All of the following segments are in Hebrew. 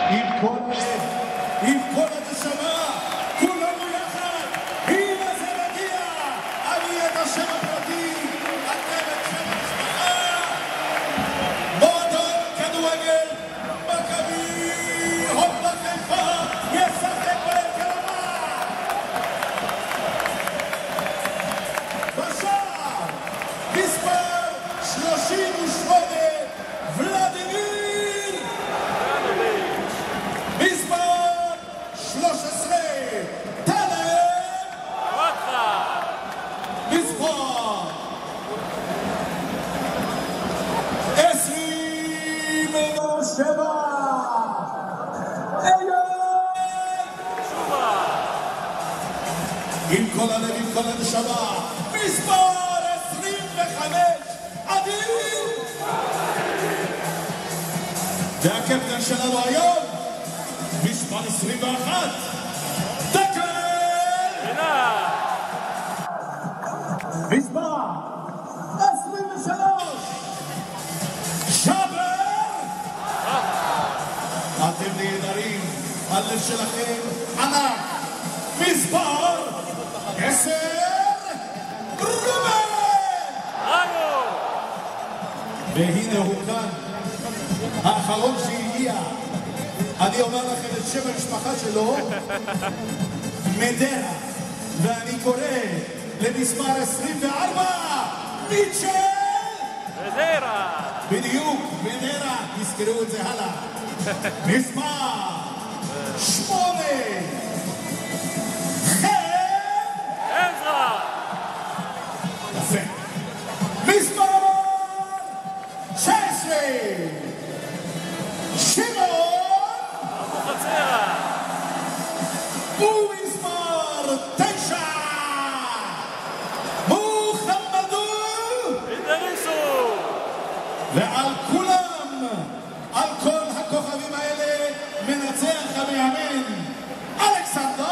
עם כל הלב, עם כל הנשמה, כולנו יחד. הנה זה מגיע. אני את השם הפרטי, אתם את שם המשפחה. מועדון כדורגל מכבי הופה חיפה ישחק בהרכב הבא. בשער מספר 38 ולדימיר, מספר 13 טלב, מספר 27 עם כל הלב, עם כל הנשמה, מספר 25 אדיר, והקפטן שלנו היום מספר 21 דקל, מספר 23 שבר. אתם נהדרים, הלב שלכם ענק. מספר 10 רובן, והנה הוא כאן, האחרון שהגיע. אני אומר לכם את שם המשפחה שלו, מדרה, ואני קורא למספר 24 מיטשל מדרה. בדיוק, מדרה, תזכרו את זה הלאה. מספר 8 עזרא. יפה. מספר 16 שמעון אבוחצירא. ומספר 9 מוחמדו אדריסו. ועל כולם, על כל הכוכבים האלה, מנצח המאמן אלכסנדר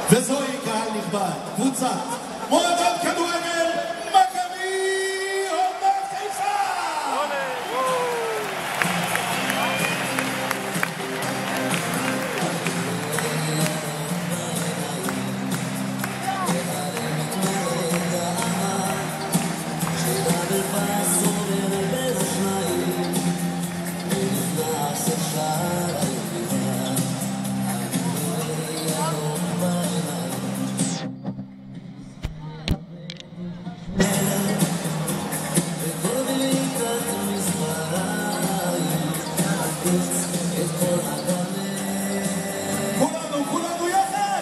וזוהי קהל נכבד, קבוצת מועדון כדורגל מכבי הופה חיפה. כולנו יחד.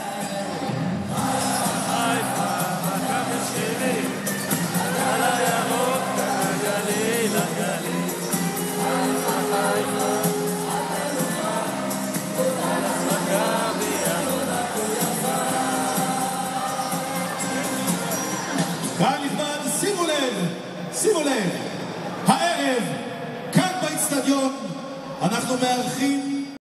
חיפה מכבי שלי, על הירוק לגליל לגליל. חיפה חיפה מכבי עלולה יפה. קהל נכבד, שימו לב, הערב כאן באצטדיון אנחנו מארחים